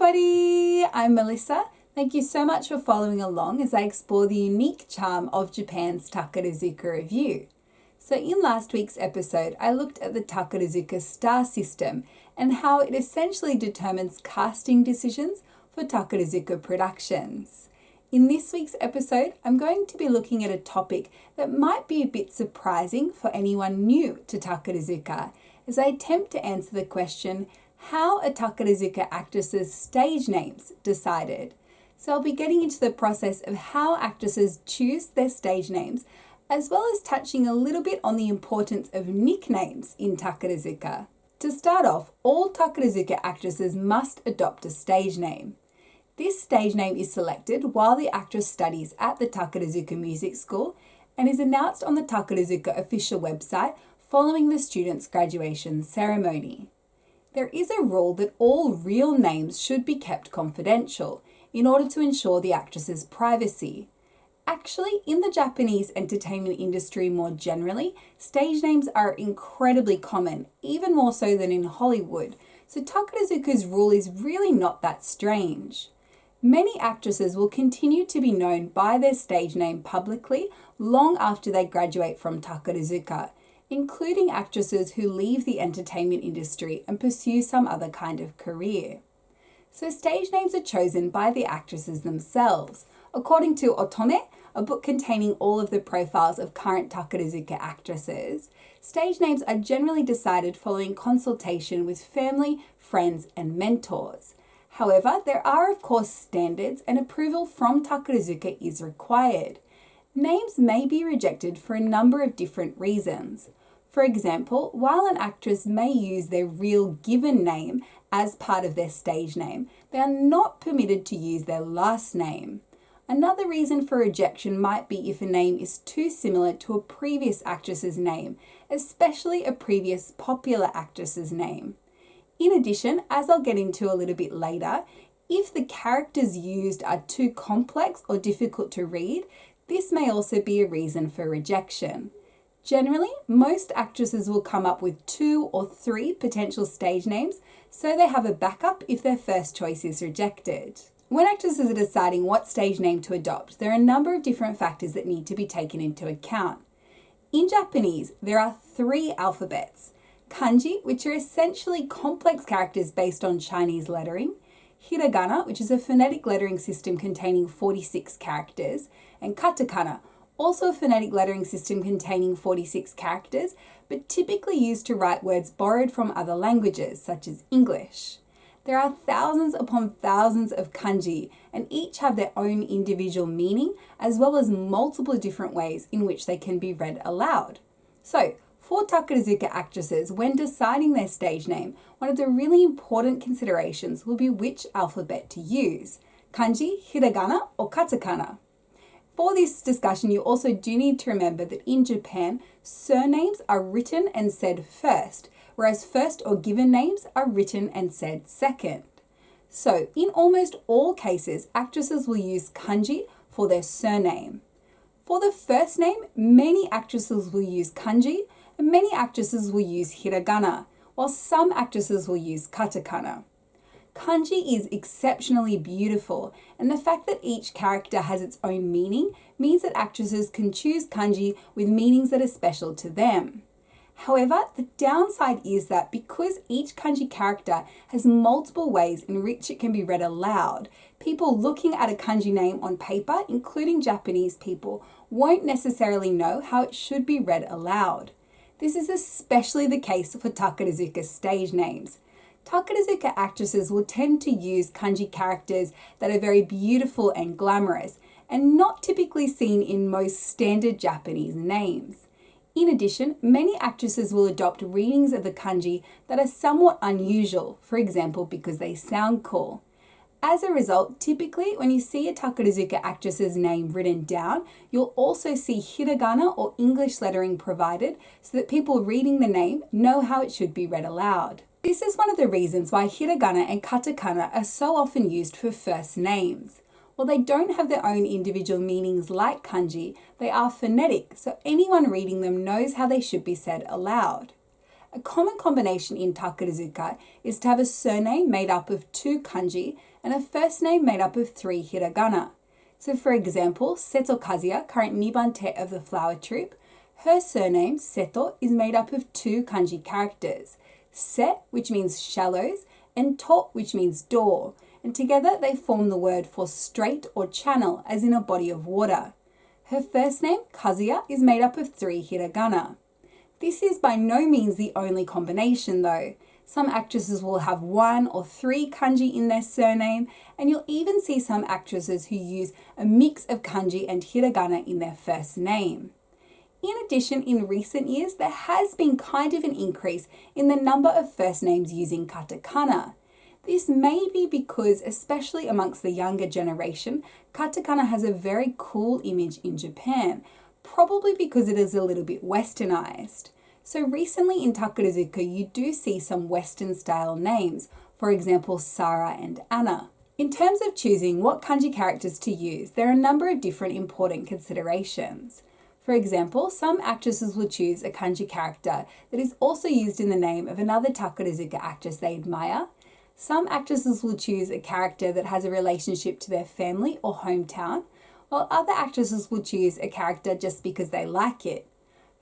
everybody, I'm Melissa. Thank you so much for following along as I explore the unique charm of Japan's Takarazuka Revue. So in last week's episode, I looked at the Takarazuka star system and how it essentially determines casting decisions for Takarazuka productions. In this week's episode, I'm going to be looking at a topic that might be a bit surprising for anyone new to Takarazuka, as I attempt to answer the question, how are Takarazuka actresses' stage names decided? So I'll be getting into the process of how actresses choose their stage names, as well as touching a little bit on the importance of nicknames in Takarazuka. To start off, all Takarazuka actresses must adopt a stage name. This stage name is selected while the actress studies at the Takarazuka Music School and is announced on the Takarazuka official website following the student's graduation ceremony. There is a rule that all real names should be kept confidential in order to ensure the actress's privacy. Actually, in the Japanese entertainment industry more generally, stage names are incredibly common, even more so than in Hollywood, so Takarazuka's rule is really not that strange. Many actresses will continue to be known by their stage name publicly long after they graduate from Takarazuka, including actresses who leave the entertainment industry and pursue some other kind of career. So stage names are chosen by the actresses themselves. According to Otone, a book containing all of the profiles of current Takarazuka actresses, stage names are generally decided following consultation with family, friends, and mentors. However, there are of course standards and approval from Takarazuka is required. Names may be rejected for a number of different reasons. For example, while an actress may use their real given name as part of their stage name, they are not permitted to use their last name. Another reason for rejection might be if a name is too similar to a previous actress's name, especially a previous popular actress's name. In addition, as I'll get into a little bit later, if the characters used are too complex or difficult to read, this may also be a reason for rejection. Generally, most actresses will come up with 2 or 3 potential stage names, so they have a backup if their first choice is rejected. When actresses are deciding what stage name to adopt, there are a number of different factors that need to be taken into account. In Japanese, there are 3 alphabets: kanji, which are essentially complex characters based on Chinese lettering; hiragana, which is a phonetic lettering system containing 46 characters; and katakana, also a phonetic lettering system containing 46 characters, but typically used to write words borrowed from other languages, such as English. There are thousands upon thousands of kanji, and each have their own individual meaning, as well as multiple different ways in which they can be read aloud. So, for Takarazuka actresses, when deciding their stage name, one of the really important considerations will be which alphabet to use: kanji, hiragana, or katakana. For this discussion, you also do need to remember that in Japan, surnames are written and said first, whereas first or given names are written and said second. So, in almost all cases, actresses will use kanji for their surname. For the first name, many actresses will use kanji, and many actresses will use hiragana, while some actresses will use katakana. Kanji is exceptionally beautiful, and the fact that each character has its own meaning means that actresses can choose kanji with meanings that are special to them. However, the downside is that because each kanji character has multiple ways in which it can be read aloud, people looking at a kanji name on paper, including Japanese people, won't necessarily know how it should be read aloud. This is especially the case for Takarazuka stage names. Takarazuka actresses will tend to use kanji characters that are very beautiful and glamorous, and not typically seen in most standard Japanese names. In addition, many actresses will adopt readings of the kanji that are somewhat unusual, for example, because they sound cool. As a result, typically when you see a Takarazuka actress's name written down, you'll also see hiragana or English lettering provided so that people reading the name know how it should be read aloud. This is one of the reasons why hiragana and katakana are so often used for first names. While they don't have their own individual meanings like kanji, they are phonetic, so anyone reading them knows how they should be said aloud. A common combination in Takarazuka is to have a surname made up of 2 kanji and a first name made up of 3 hiragana. So for example, Seto Kazuya, current Nibante of the flower troupe, her surname, Seto, is made up of 2 kanji characters, Se, which means shallows, and To, which means door, and together they form the word for strait or channel, as in a body of water. Her first name, Kazuya, is made up of 3 hiragana. This is by no means the only combination though. Some actresses will have 1 or 3 kanji in their surname, and you'll even see some actresses who use a mix of kanji and hiragana in their first name. In addition, in recent years, there has been kind of an increase in the number of first names using katakana. This may be because, especially amongst the younger generation, katakana has a very cool image in Japan, probably because it is a little bit westernized. So recently in Takarazuka, you do see some Western style names, for example, Sarah and Anna. In terms of choosing what kanji characters to use, there are a number of different important considerations. For example, some actresses will choose a kanji character that is also used in the name of another Takarazuka actress they admire. Some actresses will choose a character that has a relationship to their family or hometown, while other actresses will choose a character just because they like it.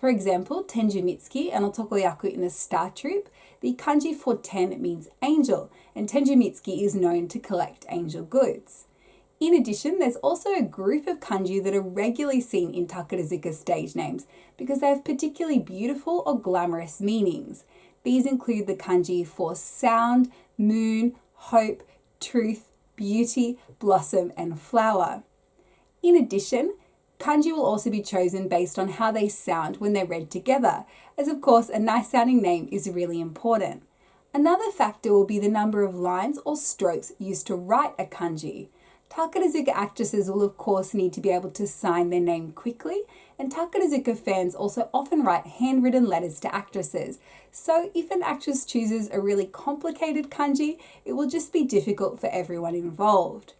For example, Tenju Mitsuki, an otokoyaku in the Star Troupe, the kanji for 10 means angel, and Tenju Mitsuki is known to collect angel goods. In addition, there's also a group of kanji that are regularly seen in Takarazuka stage names because they have particularly beautiful or glamorous meanings. These include the kanji for sound, moon, hope, truth, beauty, blossom, and flower. In addition, kanji will also be chosen based on how they sound when they're read together, as of course a nice sounding name is really important. Another factor will be the number of lines or strokes used to write a kanji. Takarazuka actresses will of course need to be able to sign their name quickly, and Takarazuka fans also often write handwritten letters to actresses. So if an actress chooses a really complicated kanji, it will just be difficult for everyone involved.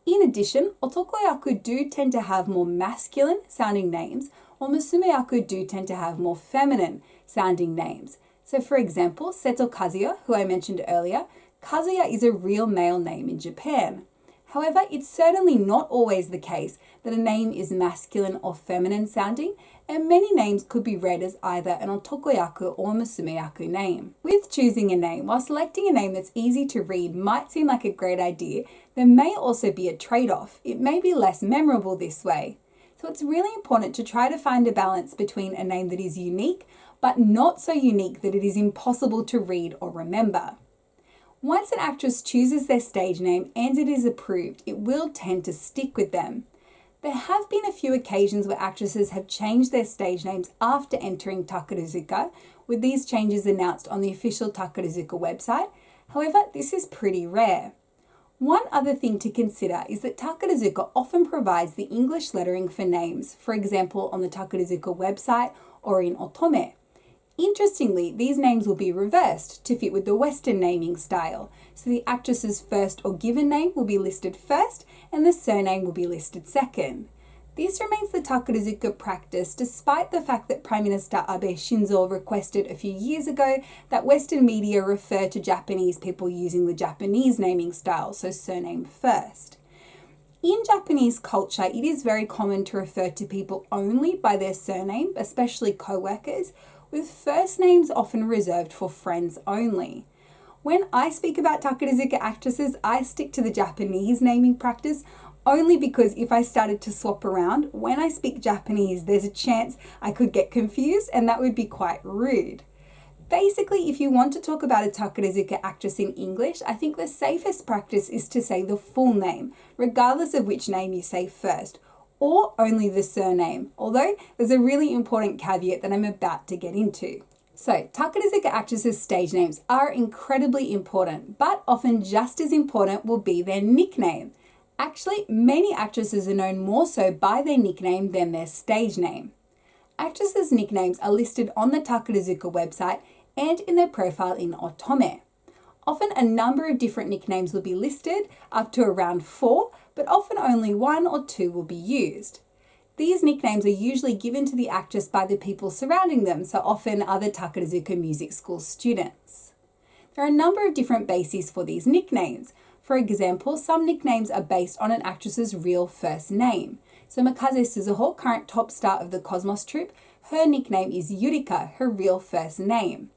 In addition, otokoyaku do tend to have more masculine sounding names, while musumeyaku do tend to have more feminine sounding names. So for example, Seto Kazuya, who I mentioned earlier, Kazuya is a real male name in Japan. However, it's certainly not always the case that a name is masculine or feminine sounding, and many names could be read as either an otokoyaku or musumeyaku name. With choosing a name, while selecting a name that's easy to read might seem like a great idea, there may also be a trade-off. It may be less memorable this way. So it's really important to try to find a balance between a name that is unique, but not so unique that it is impossible to read or remember. Once an actress chooses their stage name and it is approved, it will tend to stick with them. There have been a few occasions where actresses have changed their stage names after entering Takarazuka, with these changes announced on the official Takarazuka website. However, this is pretty rare. One other thing to consider is that Takarazuka often provides the English lettering for names, for example on the Takarazuka website or in Otome. Interestingly, these names will be reversed to fit with the Western naming style, so the actress's first or given name will be listed first and the surname will be listed second. This remains the Takarazuka practice despite the fact that Prime Minister Abe Shinzo requested a few years ago that Western media refer to Japanese people using the Japanese naming style, so surname first. In Japanese culture, it is very common to refer to people only by their surname, especially co-workers, with first names often reserved for friends only. When I speak about Takarazuka actresses, I stick to the Japanese naming practice only because if I started to swap around, when I speak Japanese, there's a chance I could get confused and that would be quite rude. Basically, if you want to talk about a Takarazuka actress in English, I think the safest practice is to say the full name, regardless of which name you say first, or only the surname, although there's a really important caveat that I'm about to get into. So, Takarazuka actresses' stage names are incredibly important, but often just as important will be their nickname. Actually, many actresses are known more so by their nickname than their stage name. Actresses' nicknames are listed on the Takarazuka website and in their profile in Otome. Often a number of different nicknames will be listed, up to around 4, but often only 1 or 2 will be used. These nicknames are usually given to the actress by the people surrounding them, so often other Takarazuka Music School students. There are a number of different bases for these nicknames. For example, some nicknames are based on an actress's real first name. So Mikaze Suzuho, current top star of the Cosmos troupe, her nickname is Yurika, her real first name.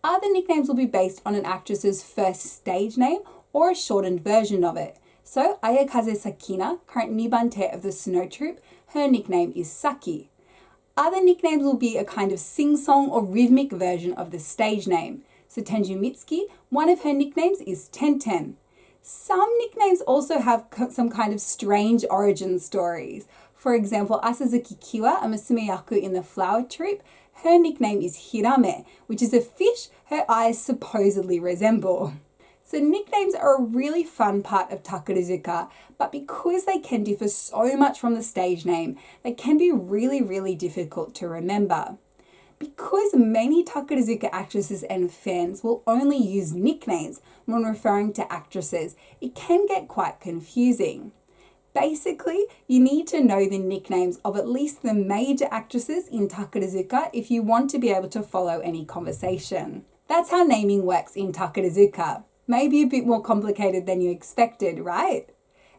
Other nicknames will be based on an actress's first stage name or a shortened version of it. So Ayakaze Sakina, current Nibante of the Snow troupe, her nickname is Saki. Other nicknames will be a kind of sing-song or rhythmic version of the stage name. So Tenju Mitsuki, one of her nicknames is Tenten. Some nicknames also have some kind of strange origin stories. For example, Asazuki Kiwa, a Musume Yaku in the Flower troupe, her nickname is Hirame, which is a fish her eyes supposedly resemble. So nicknames are a really fun part of Takarazuka, but because they can differ so much from the stage name, they can be really difficult to remember. Because many Takarazuka actresses and fans will only use nicknames when referring to actresses, it can get quite confusing. Basically, you need to know the nicknames of at least the major actresses in Takarazuka if you want to be able to follow any conversation. That's how naming works in Takarazuka. Maybe a bit more complicated than you expected, right?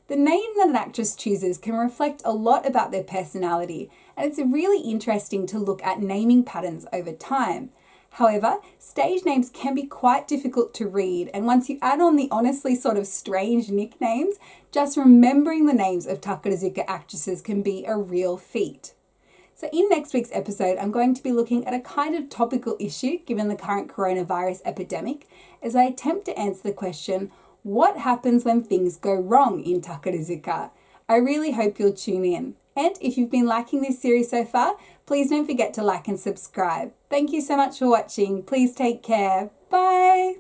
The name that an actress chooses can reflect a lot about their personality, and it's really interesting to look at naming patterns over time. However, stage names can be quite difficult to read, and once you add on the honestly sort of strange nicknames, just remembering the names of Takarazuka actresses can be a real feat. So in next week's episode, I'm going to be looking at a kind of topical issue given the current coronavirus epidemic as I attempt to answer the question, what happens when things go wrong in Takarazuka? I really hope you'll tune in. And if you've been liking this series so far, please don't forget to like and subscribe. Thank you so much for watching. Please take care. Bye.